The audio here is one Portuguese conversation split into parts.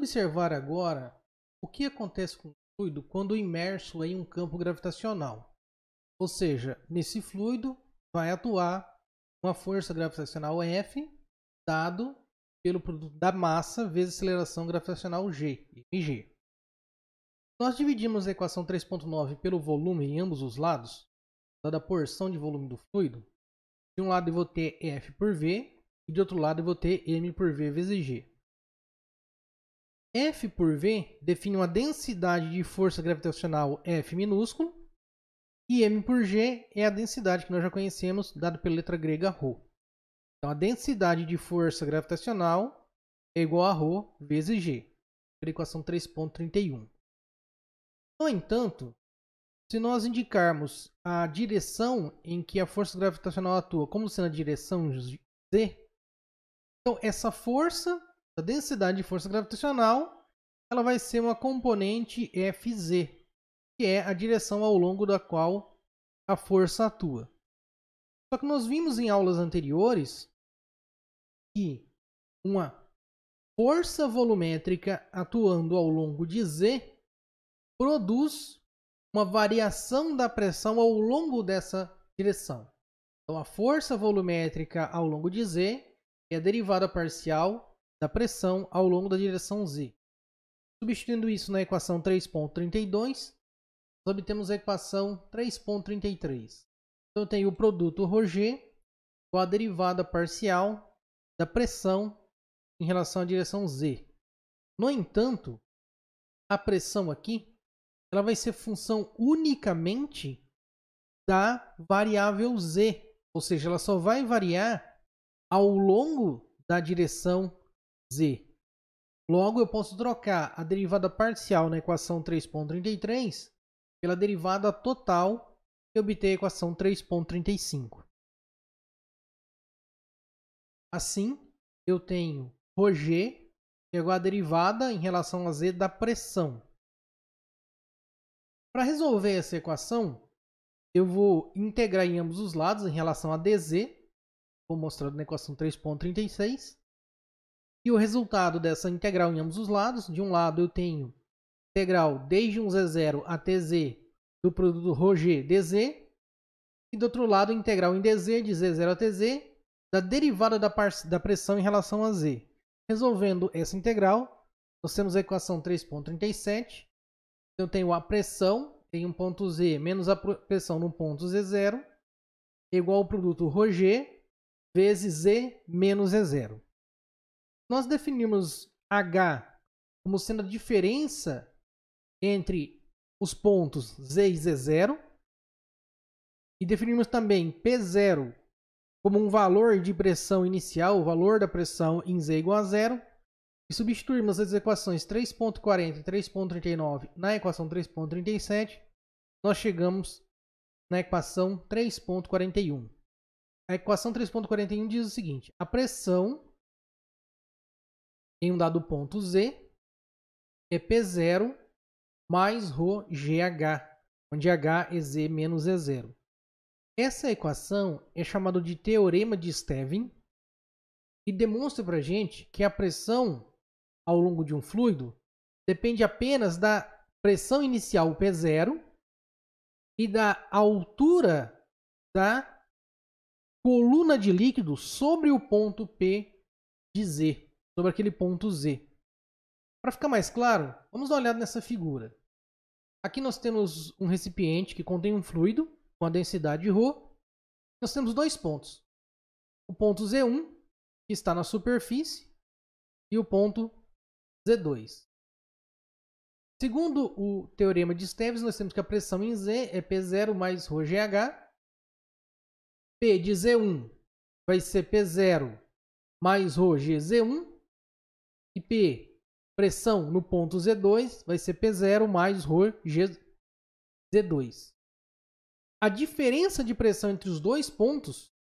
observar agora o que acontece com o fluido quando imerso em um campo gravitacional. Ou seja, nesse fluido vai atuar uma força gravitacional F, dado pelo produto da massa vezes aceleração gravitacional G, mg. Nós dividimos a equação 3.9 pelo volume em ambos os lados, dada a porção de volume do fluido. De um lado eu vou ter F por V e de outro lado eu vou ter M por V vezes G. F por V define uma densidade de força gravitacional F minúsculo e M por G é a densidade que nós já conhecemos, dada pela letra grega ρ. Então a densidade de força gravitacional é igual a ρ vezes G, pela equação 3.31. No entanto, se nós indicarmos a direção em que a força gravitacional atua como sendo a direção Z, então essa força, a densidade de força gravitacional, ela vai ser uma componente Fz, que é a direção ao longo da qual a força atua. Só que nós vimos em aulas anteriores que uma força volumétrica atuando ao longo de Z produz uma variação da pressão ao longo dessa direção. Então a força volumétrica ao longo de Z é a derivada parcial da pressão ao longo da direção Z. Substituindo isso na equação 3.32, nós obtemos a equação 3.33. Então eu tenho o produto ρg com a derivada parcial da pressão em relação à direção Z. No entanto, a pressão aqui ela vai ser função unicamente da variável Z, ou seja, ela só vai variar ao longo da direção Z. Logo, eu posso trocar a derivada parcial na equação 3.33 pela derivada total e obter a equação 3.35. Assim, eu tenho ρg igual a derivada em relação a Z da pressão. Para resolver essa equação, eu vou integrar em ambos os lados em relação a dz, como mostrado na equação 3.36. E o resultado dessa integral em ambos os lados, de um lado eu tenho integral desde 1z0 até z do produto ρg dz, e do outro lado integral em dz de z0 até z da derivada da pressão em relação a z. Resolvendo essa integral, nós temos a equação 3.37. Eu tenho a pressão em um ponto Z menos a pressão no ponto Z0 igual ao produto ρg vezes Z menos Z0. Nós definimos H como sendo a diferença entre os pontos Z e Z0 e definimos também P0 como um valor de pressão inicial, o valor da pressão em Z igual a zero. E substituirmos as equações 3.40 e 3.39 na equação 3.37, nós chegamos na equação 3.41. A equação 3.41 diz o seguinte: a pressão em um dado ponto Z é P0 mais ρgh, onde H é Z menos E0. Essa equação é chamada de teorema de Stevin e demonstra para a gente que a pressão ao longo de um fluido depende apenas da pressão inicial P0 e da altura da coluna de líquido sobre o ponto P de Z, sobre aquele ponto Z. Para ficar mais claro, vamos dar uma olhada nessa figura. Aqui nós temos um recipiente que contém um fluido com a densidade ρ. Nós temos dois pontos. O ponto Z1, que está na superfície, e o ponto Z2. Segundo o teorema de Stevens, nós temos que a pressão em Z é P0 mais ρgh. P de Z1 vai ser P0 mais ρgz1. E P, pressão no ponto Z2, vai ser P0 mais ρgz2. A diferença de pressão entre os dois pontos,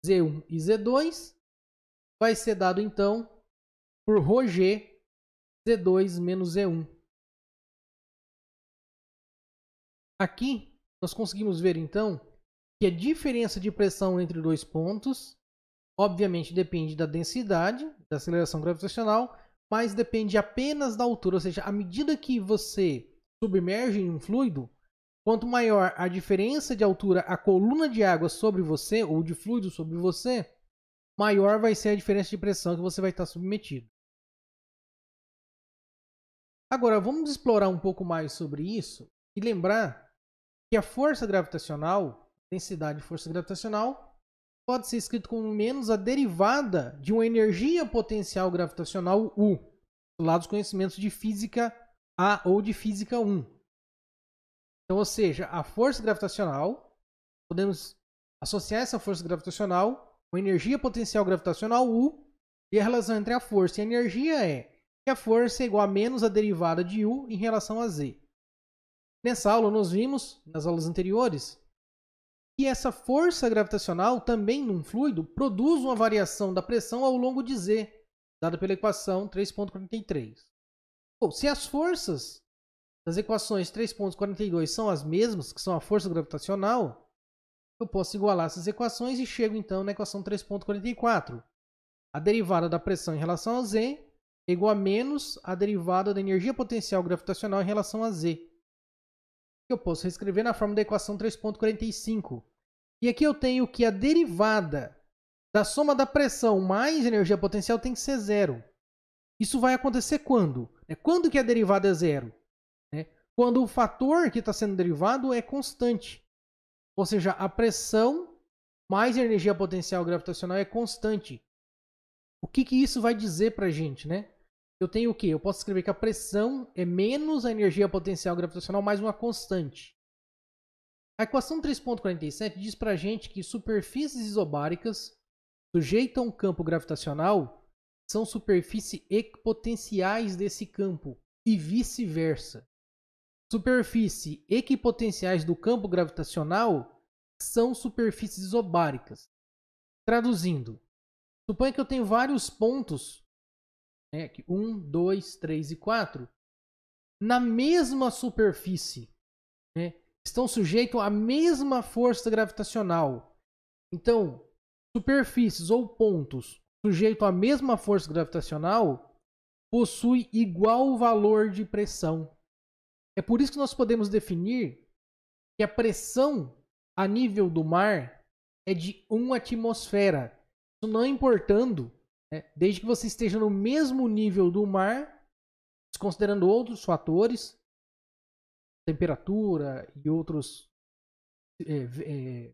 Z1 e Z2, vai ser dado então por ρg Z2 menos Z1. Aqui nós conseguimos ver então que a diferença de pressão entre dois pontos obviamente depende da densidade, da aceleração gravitacional, mas depende apenas da altura. Ou seja, à medida que você submerge em um fluido, quanto maior a diferença de altura, a coluna de água sobre você, ou de fluido sobre você, maior vai ser a diferença de pressão que você vai estar submetido. Agora, vamos explorar um pouco mais sobre isso e lembrar que a força gravitacional, densidade de força gravitacional, pode ser escrito como menos a derivada de uma energia potencial gravitacional U, do lado dos conhecimentos de física A ou de física 1. Então, ou seja, a força gravitacional, podemos associar essa força gravitacional com a energia potencial gravitacional U, e a relação entre a força e a energia é que a força é igual a menos a derivada de U em relação a Z. Nessa aula nós vimos, nas aulas anteriores, que essa força gravitacional também num fluido produz uma variação da pressão ao longo de Z, dada pela equação 3.43. Bom, se as forças das equações 3.42 são as mesmas, que são a força gravitacional, eu posso igualar essas equações e chego então na equação 3.44. A derivada da pressão em relação a Z é igual a menos a derivada da energia potencial gravitacional em relação a Z. Eu posso reescrever na forma da equação 3.45. E aqui eu tenho que a derivada da soma da pressão mais energia potencial tem que ser zero. Isso vai acontecer quando? Quando que a derivada é zero? Quando o fator que está sendo derivado é constante. Ou seja, a pressão mais a energia potencial gravitacional é constante. O que isso vai dizer para a gente, né? Eu tenho o quê? Eu posso escrever que a pressão é menos a energia potencial gravitacional mais uma constante. A equação 3.47 diz para a gente que superfícies isobáricas sujeitas a um campo gravitacional são superfícies equipotenciais desse campo e vice-versa. Superfícies equipotenciais do campo gravitacional são superfícies isobáricas. Traduzindo, suponha que eu tenho vários pontos, 1, 2, 3 e 4, na mesma superfície, estão sujeitos à mesma força gravitacional. Então, superfícies ou pontos sujeitos à mesma força gravitacional possuem igual valor de pressão. É por isso que nós podemos definir que a pressão a nível do mar é de 1 atmosfera. Isso não importando, desde que você esteja no mesmo nível do mar, desconsiderando outros fatores, temperatura e outros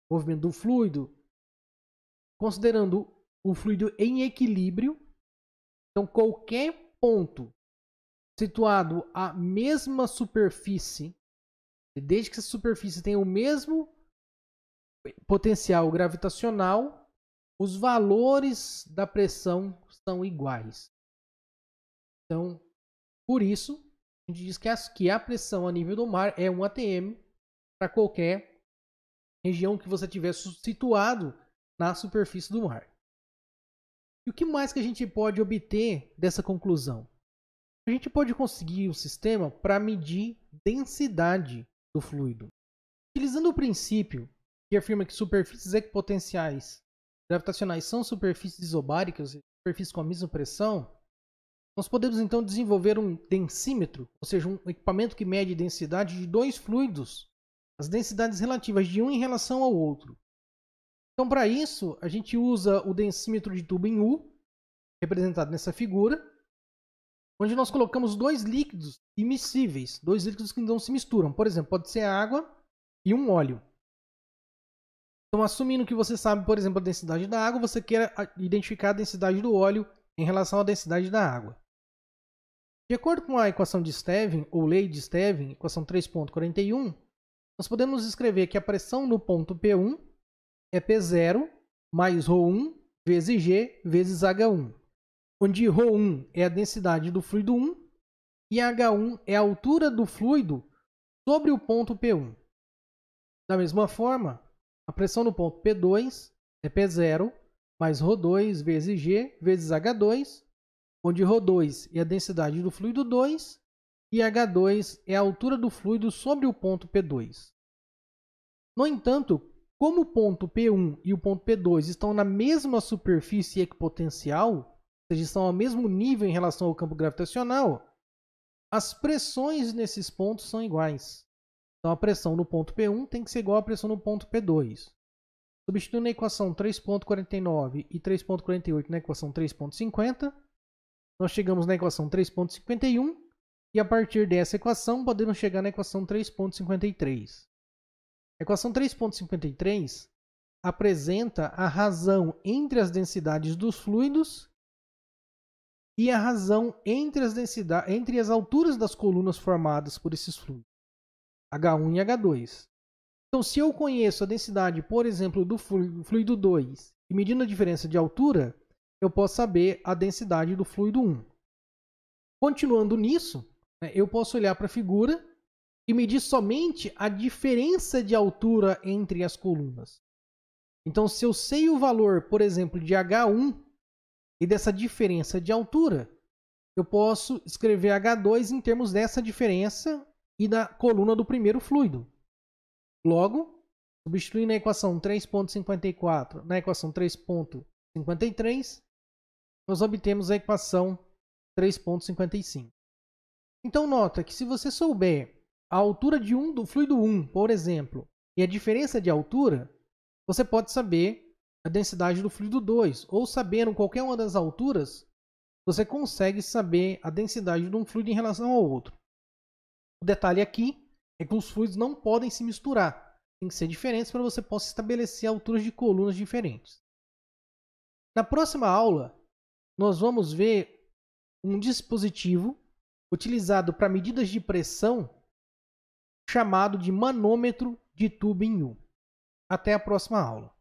movimento do fluido, considerando o fluido em equilíbrio. Então, qualquer ponto situado à mesma superfície, desde que essa superfície tenha o mesmo potencial gravitacional, os valores da pressão são iguais. Então, por isso, a gente diz que a pressão a nível do mar é 1 atm para qualquer região que você tiver situado na superfície do mar. E o que mais que a gente pode obter dessa conclusão? A gente pode conseguir um sistema para medir densidade do fluido. Utilizando o princípio que afirma que superfícies equipotenciais gravitacionais são superfícies isobáricas, superfícies com a mesma pressão, nós podemos então desenvolver um densímetro, ou seja, um equipamento que mede a densidade de dois fluidos, as densidades relativas de um em relação ao outro. Então, para isso, a gente usa o densímetro de tubo em U, representado nessa figura, onde nós colocamos dois líquidos immiscíveis, dois líquidos que não se misturam. Por exemplo, pode ser água e um óleo. Então, assumindo que você sabe, por exemplo, a densidade da água, você quer identificar a densidade do óleo em relação à densidade da água. De acordo com a equação de Stevin, ou lei de Stevin, equação 3.41, nós podemos escrever que a pressão no ponto P1 é P0 mais ρ1 vezes G vezes H1, onde ρ1 é a densidade do fluido 1 e H1 é a altura do fluido sobre o ponto P1. Da mesma forma, a pressão no ponto P2 é P0 mais ρ2 vezes G vezes H2, onde ρ2 é a densidade do fluido 2 e H2 é a altura do fluido sobre o ponto P2. No entanto, como o ponto P1 e o ponto P2 estão na mesma superfície equipotencial, ou seja, estão ao mesmo nível em relação ao campo gravitacional, as pressões nesses pontos são iguais. Então a pressão no ponto P1 tem que ser igual à pressão no ponto P2. Substituindo a equação 3.49 e 3.48 na equação 3.50, nós chegamos na equação 3.51 e a partir dessa equação podemos chegar na equação 3.53. A equação 3.53 apresenta a razão entre as densidades dos fluidos e a razão entre as alturas das colunas formadas por esses fluidos, H1 e H2. Então, se eu conheço a densidade, por exemplo, do fluido 2 e medindo a diferença de altura, eu posso saber a densidade do fluido 1. Continuando nisso, eu posso olhar para a figura e medir somente a diferença de altura entre as colunas. Então, se eu sei o valor, por exemplo, de H1 e dessa diferença de altura, eu posso escrever H2 em termos dessa diferença e da coluna do primeiro fluido. Logo, substituindo a equação 3.54 na equação 3.53, nós obtemos a equação 3.55. Então, nota que se você souber a altura do fluido 1, por exemplo, e a diferença de altura, você pode saber a densidade do fluido 2, ou sabendo qualquer uma das alturas, você consegue saber a densidade de um fluido em relação ao outro. O detalhe aqui é que os fluidos não podem se misturar. Tem que ser diferentes para que você possa estabelecer alturas de colunas diferentes. Na próxima aula, nós vamos ver um dispositivo utilizado para medidas de pressão chamado de manômetro de tubo em U. Até a próxima aula.